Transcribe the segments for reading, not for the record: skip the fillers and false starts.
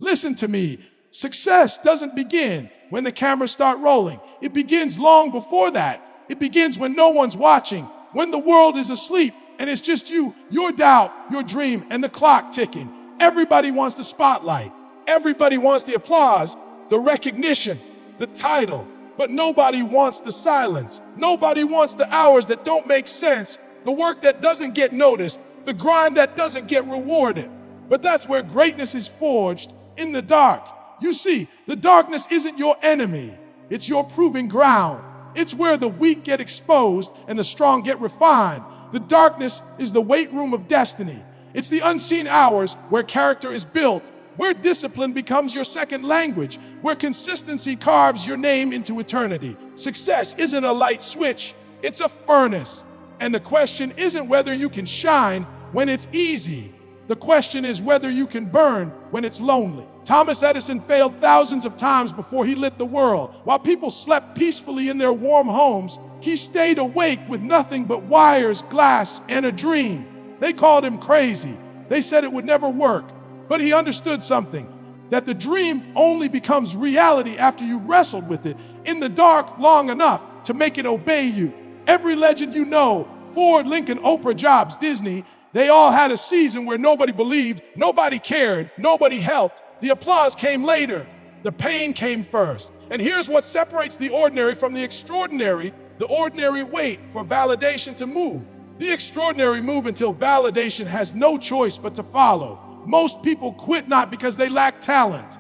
Listen to me. Success doesn't begin when the cameras start rolling. It begins long before that. It begins when no one's watching, when the world is asleep, and it's just you, your doubt, your dream, and the clock ticking. Everybody wants the spotlight. Everybody wants the applause, the recognition, the title. But nobody wants the silence. Nobody wants the hours that don't make sense, the work that doesn't get noticed, the grind that doesn't get rewarded. But that's where greatness is forged, in the dark. You see, the darkness isn't your enemy. It's your proving ground. It's where the weak get exposed and the strong get refined. The darkness is the weight room of destiny. It's the unseen hours where character is built, where discipline becomes your second language, where consistency carves your name into eternity. Success isn't a light switch, it's a furnace. And the question isn't whether you can shine when it's easy. The question is whether you can burn when it's lonely. Thomas Edison failed thousands of times before he lit the world. While people slept peacefully in their warm homes, he stayed awake with nothing but wires, glass, and a dream. They called him crazy. They said it would never work. But he understood something, that the dream only becomes reality after you've wrestled with it in the dark long enough to make it obey you. Every legend you know, Ford, Lincoln, Oprah, Jobs, Disney, they all had a season where nobody believed, nobody cared, nobody helped. The applause came later. The pain came first. And here's what separates the ordinary from the extraordinary. The ordinary wait for validation to move. The extraordinary move until validation has no choice but to follow. Most people quit not because they lack talent,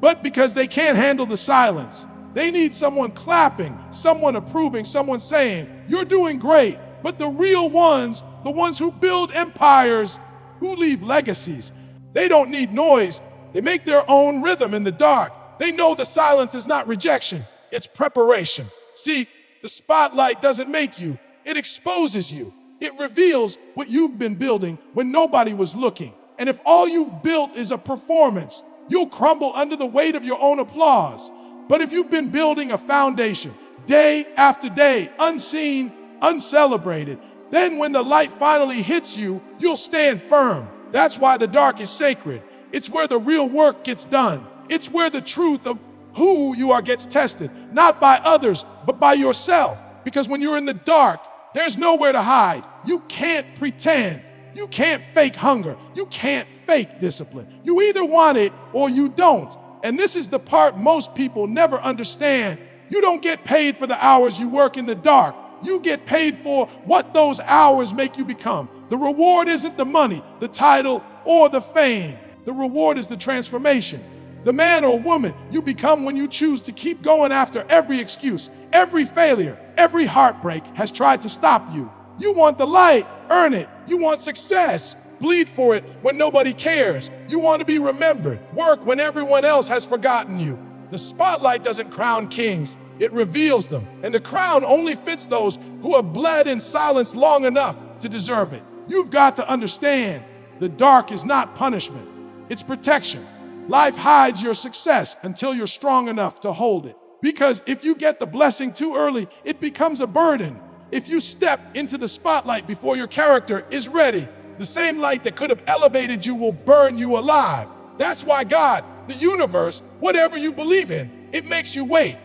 but because they can't handle the silence. They need someone clapping, someone approving, someone saying, "You're doing great." But the real ones, the ones who build empires, who leave legacies, they don't need noise. They make their own rhythm in the dark. They know the silence is not rejection, it's preparation. See, the spotlight doesn't make you, it exposes you. It reveals what you've been building when nobody was looking. And if all you've built is a performance, you'll crumble under the weight of your own applause. But if you've been building a foundation, day after day, unseen, uncelebrated, then when the light finally hits you, you'll stand firm. That's why the dark is sacred. It's where the real work gets done. It's where the truth of who you are gets tested, not by others, but by yourself. Because when you're in the dark, there's nowhere to hide. You can't pretend. You can't fake hunger. You can't fake discipline. You either want it or you don't. And this is the part most people never understand. You don't get paid for the hours you work in the dark. You get paid for what those hours make you become. The reward isn't the money, the title, or the fame. The reward is the transformation. The man or woman you become when you choose to keep going after every excuse, every failure, every heartbreak has tried to stop you. You want the light, earn it. You want success, bleed for it when nobody cares. You want to be remembered, work when everyone else has forgotten you. The spotlight doesn't crown kings, it reveals them. And the crown only fits those who have bled in silence long enough to deserve it. You've got to understand, the dark is not punishment, it's protection. Life hides your success until you're strong enough to hold it. Because if you get the blessing too early, it becomes a burden. If you step into the spotlight before your character is ready, the same light that could have elevated you will burn you alive. That's why God, the universe, whatever you believe in, it makes you wait.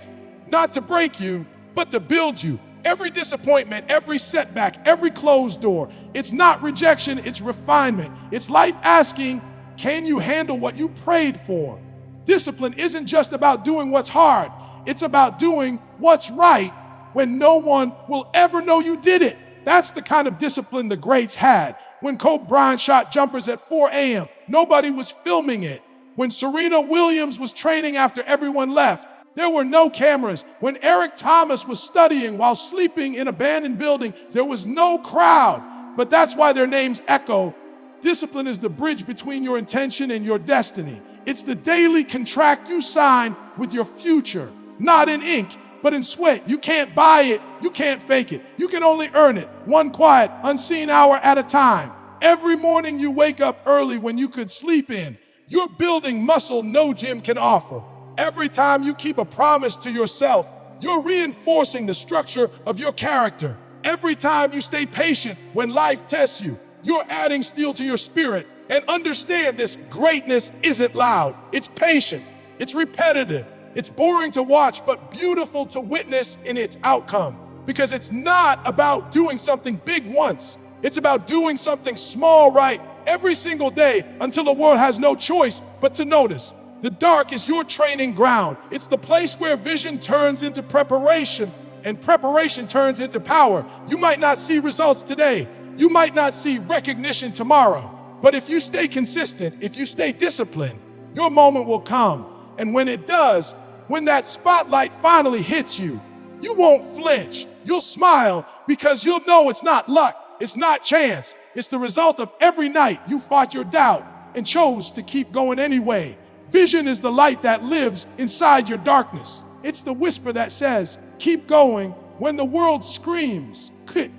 Not to break you, but to build you. Every disappointment, every setback, every closed door, it's not rejection, it's refinement. It's life asking, can you handle what you prayed for? Discipline isn't just about doing what's hard. It's about doing what's right when no one will ever know you did it. That's the kind of discipline the greats had. When Kobe Bryant shot jumpers at 4 a.m., nobody was filming it. When Serena Williams was training after everyone left, there were no cameras. When Eric Thomas was studying while sleeping in abandoned buildings, there was no crowd. But that's why their names echo. Discipline is the bridge between your intention and your destiny. It's the daily contract you sign with your future, not in ink, but in sweat. You can't buy it, you can't fake it. You can only earn it, one quiet, unseen hour at a time. Every morning you wake up early when you could sleep in. You're building muscle no gym can offer. Every time you keep a promise to yourself, you're reinforcing the structure of your character. Every time you stay patient when life tests you, you're adding steel to your spirit. And understand this, greatness isn't loud. It's patient, it's repetitive, it's boring to watch, but beautiful to witness in its outcome. Because it's not about doing something big once. It's about doing something small right every single day until the world has no choice but to notice. The dark is your training ground. It's the place where vision turns into preparation and preparation turns into power. You might not see results today. You might not see recognition tomorrow. But if you stay consistent, if you stay disciplined, your moment will come. And when it does, when that spotlight finally hits you, you won't flinch. You'll smile because you'll know it's not luck. It's not chance. It's the result of every night you fought your doubt and chose to keep going anyway. Vision is the light that lives inside your darkness. It's the whisper that says, keep going when the world screams, quit.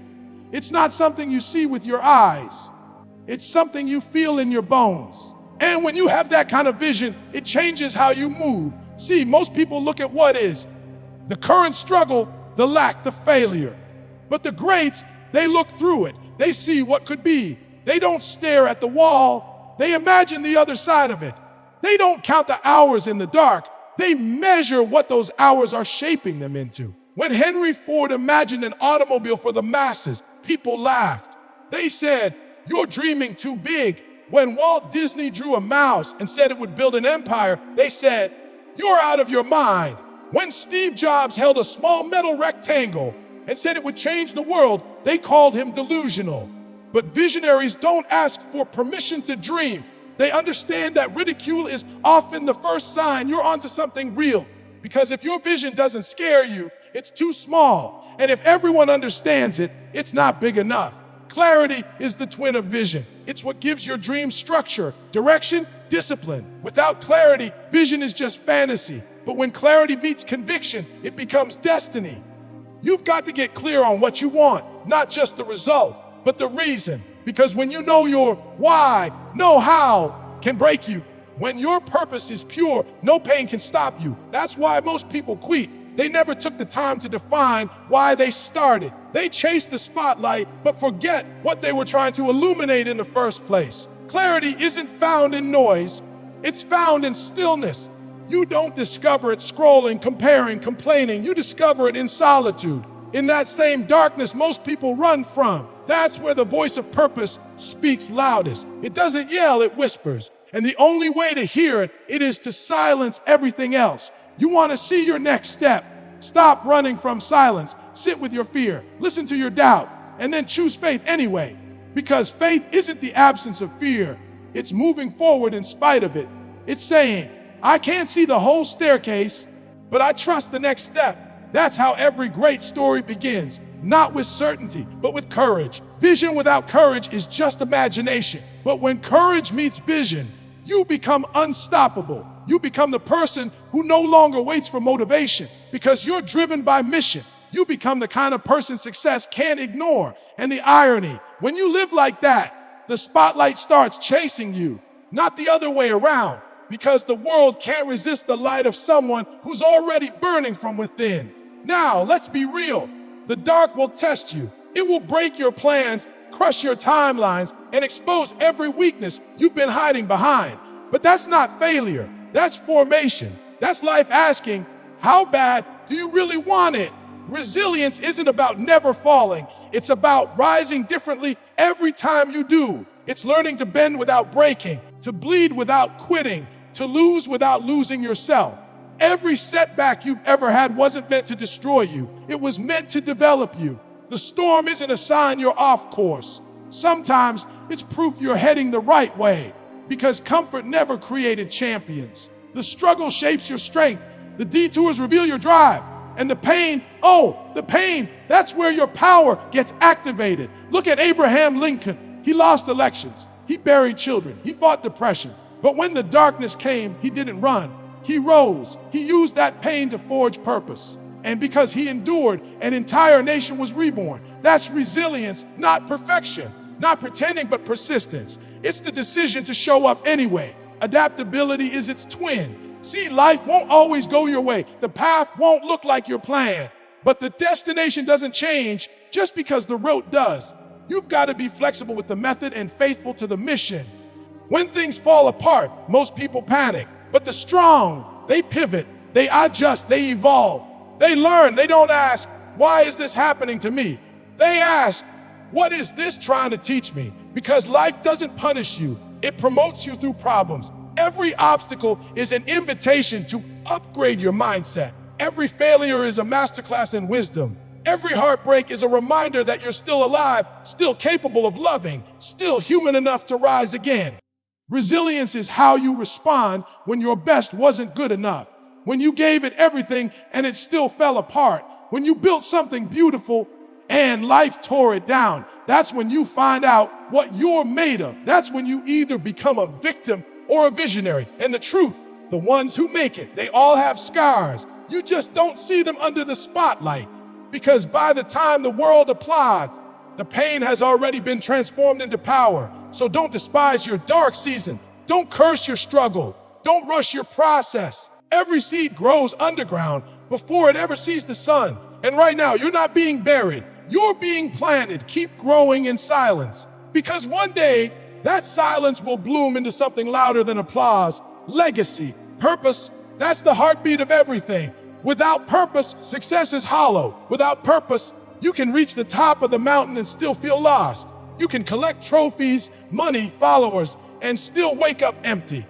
It's not something you see with your eyes. It's something you feel in your bones. And when you have that kind of vision, it changes how you move. See, most people look at what is, the current struggle, the lack, the failure. But the greats, they look through it. They see what could be. They don't stare at the wall. They imagine the other side of it. They don't count the hours in the dark. They measure what those hours are shaping them into. When Henry Ford imagined an automobile for the masses, people laughed. They said, "You're dreaming too big." When Walt Disney drew a mouse and said it would build an empire, they said, "You're out of your mind." When Steve Jobs held a small metal rectangle and said it would change the world, they called him delusional. But visionaries don't ask for permission to dream. They understand that ridicule is often the first sign you're onto something real. Because if your vision doesn't scare you, it's too small. And if everyone understands it, it's not big enough. Clarity is the twin of vision. It's what gives your dream structure, direction, discipline. Without clarity, vision is just fantasy. But when clarity meets conviction, it becomes destiny. You've got to get clear on what you want, not just the result, but the reason. Because when you know your why, no how can break you. When your purpose is pure, no pain can stop you. That's why most people quit. They never took the time to define why they started. They chased the spotlight, but forget what they were trying to illuminate in the first place. Clarity isn't found in noise. It's found in stillness. You don't discover it scrolling, comparing, complaining. You discover it in solitude. In that same darkness most people run from. That's where the voice of purpose speaks loudest. It doesn't yell, it whispers. And the only way to hear it, it is to silence everything else. You want to see your next step. Stop running from silence. Sit with your fear. Listen to your doubt. And then choose faith anyway. Because faith isn't the absence of fear. It's moving forward in spite of it. It's saying, I can't see the whole staircase, but I trust the next step. That's how every great story begins. Not with certainty, but with courage. Vision without courage is just imagination. But when courage meets vision, you become unstoppable. You become the person who no longer waits for motivation because you're driven by mission. You become the kind of person success can't ignore. And the irony, when you live like that, the spotlight starts chasing you, not the other way around, because the world can't resist the light of someone who's already burning from within. Now, let's be real. The dark will test you. It will break your plans, crush your timelines, and expose every weakness you've been hiding behind. But that's not failure. That's formation. That's life asking, how bad do you really want it? Resilience isn't about never falling. It's about rising differently every time you do. It's learning to bend without breaking, to bleed without quitting, to lose without losing yourself. Every setback you've ever had wasn't meant to destroy you. It was meant to develop you. The storm isn't a sign you're off course. Sometimes it's proof you're heading the right way, because comfort never created champions. The struggle shapes your strength. The detours reveal your drive. And the pain, that's where your power gets activated. Look at Abraham Lincoln. He lost elections. He buried children. He fought depression. But when the darkness came, he didn't run. He rose. He used that pain to forge purpose. And because he endured, an entire nation was reborn. That's resilience, not perfection. Not pretending, but persistence. It's the decision to show up anyway. Adaptability is its twin. See, life won't always go your way. The path won't look like your plan. But the destination doesn't change just because the route does. You've got to be flexible with the method and faithful to the mission. When things fall apart, most people panic. But the strong, they pivot, they adjust, they evolve. They learn, they don't ask, why is this happening to me? They ask, what is this trying to teach me? Because life doesn't punish you, it promotes you through problems. Every obstacle is an invitation to upgrade your mindset. Every failure is a masterclass in wisdom. Every heartbreak is a reminder that you're still alive, still capable of loving, still human enough to rise again. Resilience is how you respond when your best wasn't good enough, when you gave it everything and it still fell apart, when you built something beautiful and life tore it down. That's when you find out what you're made of. That's when you either become a victim or a visionary. And the truth, the ones who make it, they all have scars. You just don't see them under the spotlight, because by the time the world applauds, the pain has already been transformed into power. So don't despise your dark season. Don't curse your struggle. Don't rush your process. Every seed grows underground before it ever sees the sun. And right now, you're not being buried. You're being planted. Keep growing in silence. Because one day, that silence will bloom into something louder than applause. Legacy, purpose, that's the heartbeat of everything. Without purpose, success is hollow. Without purpose, you can reach the top of the mountain and still feel lost. You can collect trophies, money, followers, and still wake up empty.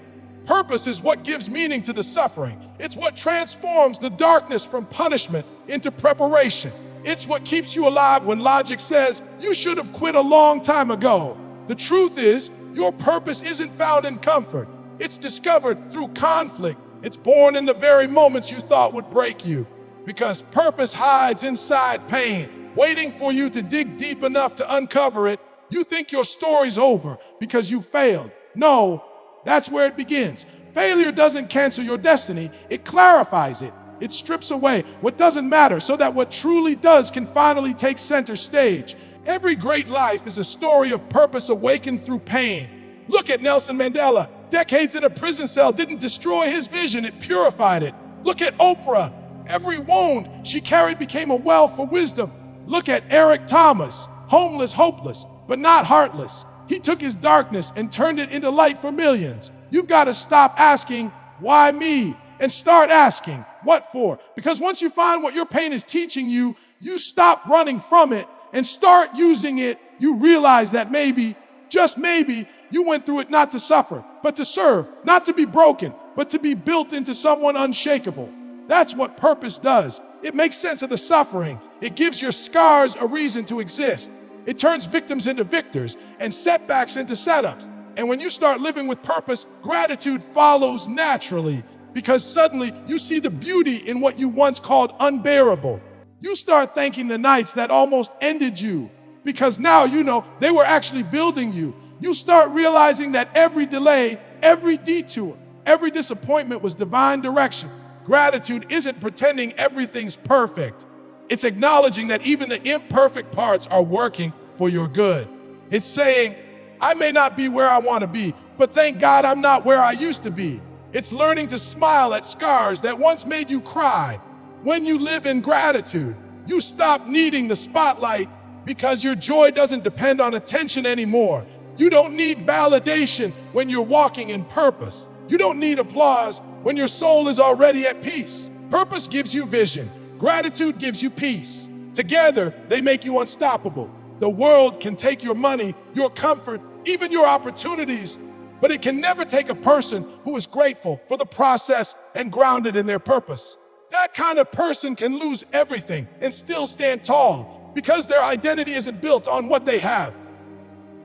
Purpose is what gives meaning to the suffering. It's what transforms the darkness from punishment into preparation. It's what keeps you alive when logic says you should have quit a long time ago. The truth is, your purpose isn't found in comfort. It's discovered through conflict. It's born in the very moments you thought would break you. Because purpose hides inside pain, waiting for you to dig deep enough to uncover it. You think your story's over because you failed. No, that's where it begins. Failure doesn't cancel your destiny, it clarifies it. It strips away what doesn't matter so that what truly does can finally take center stage. Every great life is a story of purpose awakened through pain. Look at Nelson Mandela. Decades in a prison cell didn't destroy his vision, it purified it. Look at Oprah. Every wound she carried became a well for wisdom. Look at Eric Thomas, homeless, hopeless, but not heartless. He took his darkness and turned it into light for millions. You've got to stop asking, why me? And start asking, what for? Because once you find what your pain is teaching you, you stop running from it and start using it. You realize that maybe, just maybe, you went through it not to suffer, but to serve, not to be broken, but to be built into someone unshakable. That's what purpose does. It makes sense of the suffering. It gives your scars a reason to exist. It turns victims into victors and setbacks into setups. And when you start living with purpose, gratitude follows naturally, because suddenly you see the beauty in what you once called unbearable. You start thanking the nights that almost ended you, because now you know they were actually building you. You start realizing that every delay, every detour, every disappointment was divine direction. Gratitude isn't pretending everything's perfect. It's acknowledging that even the imperfect parts are working for your good. It's saying, I may not be where I want to be, but thank God I'm not where I used to be. It's learning to smile at scars that once made you cry. When you live in gratitude, you stop needing the spotlight because your joy doesn't depend on attention anymore. You don't need validation when you're walking in purpose. You don't need applause when your soul is already at peace. Purpose gives you vision. Gratitude gives you peace. Together, they make you unstoppable. The world can take your money, your comfort, even your opportunities, but it can never take a person who is grateful for the process and grounded in their purpose. That kind of person can lose everything and still stand tall because their identity isn't built on what they have.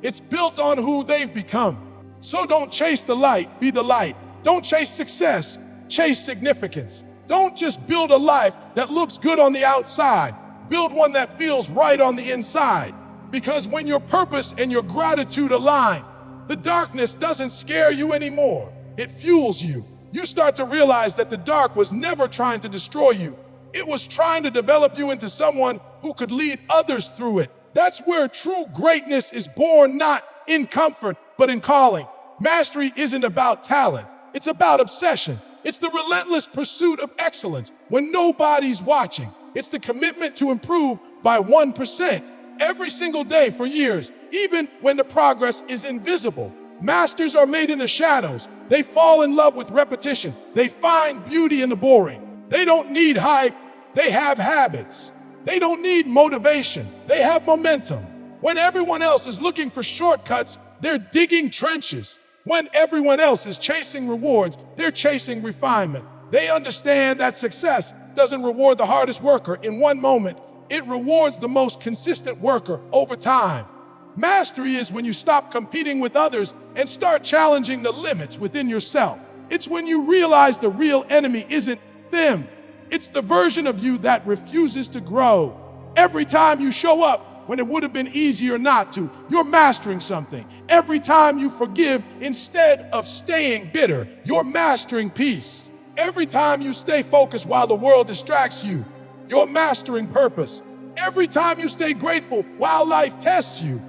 It's built on who they've become. So don't chase the light, be the light. Don't chase success, chase significance. Don't just build a life that looks good on the outside. Build one that feels right on the inside. Because when your purpose and your gratitude align, the darkness doesn't scare you anymore. It fuels you. You start to realize that the dark was never trying to destroy you. It was trying to develop you into someone who could lead others through it. That's where true greatness is born, not in comfort, but in calling. Mastery isn't about talent. It's about obsession. It's the relentless pursuit of excellence when nobody's watching. It's the commitment to improve by 1% every single day for years, even when the progress is invisible. Masters are made in the shadows. They fall in love with repetition. They find beauty in the boring. They don't need hype. They have habits. They don't need motivation. They have momentum. When everyone else is looking for shortcuts, they're digging trenches. When everyone else is chasing rewards, they're chasing refinement. They understand that success doesn't reward the hardest worker in one moment. It rewards the most consistent worker over time. Mastery is when you stop competing with others and start challenging the limits within yourself. It's when you realize the real enemy isn't them. It's the version of you that refuses to grow. Every time you show up when it would have been easier not to, you're mastering something. Every time you forgive instead of staying bitter, you're mastering peace. Every time you stay focused while the world distracts you, you're mastering purpose. Every time you stay grateful while life tests you,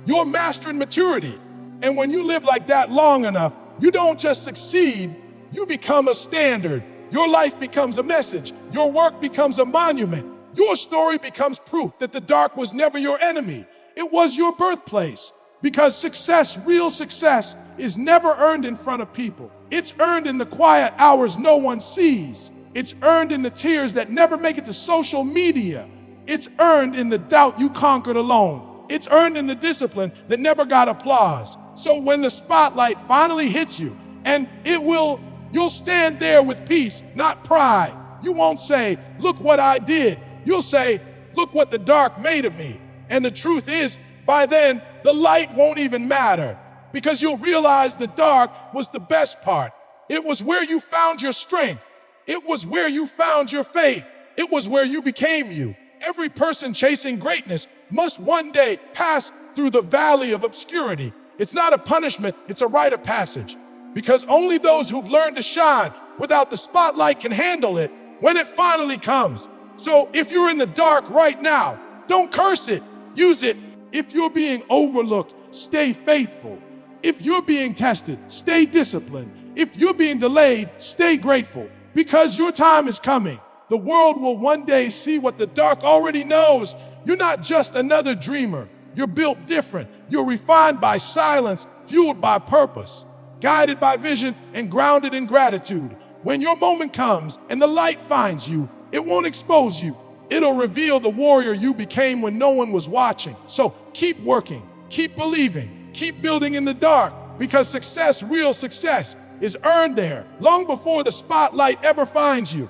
you're mastering maturity. And when you live like that long enough, you don't just succeed, you become a standard. Your life becomes a message. Your work becomes a monument. Your story becomes proof that the dark was never your enemy. It was your birthplace. Because success, real success, is never earned in front of people. It's earned in the quiet hours no one sees. It's earned in the tears that never make it to social media. It's earned in the doubt you conquered alone. It's earned in the discipline that never got applause. So when the spotlight finally hits you, and you'll stand there with peace, not pride. You won't say, look what I did. You'll say, look what the dark made of me. And the truth is, by then, the light won't even matter, because you'll realize the dark was the best part. It was where you found your strength. It was where you found your faith. It was where you became you. Every person chasing greatness must one day pass through the valley of obscurity. It's not a punishment, it's a rite of passage. Because only those who've learned to shine without the spotlight can handle it when it finally comes. So if you're in the dark right now, don't curse it, use it. If you're being overlooked, stay faithful. If you're being tested, stay disciplined. If you're being delayed, stay grateful. Because your time is coming. The world will one day see what the dark already knows. You're not just another dreamer. You're built different. You're refined by silence, fueled by purpose, guided by vision, and grounded in gratitude. When your moment comes and the light finds you, it won't expose you. It'll reveal the warrior you became when no one was watching. So keep working, keep believing, keep building in the dark, because success, real success, is earned there long before the spotlight ever finds you.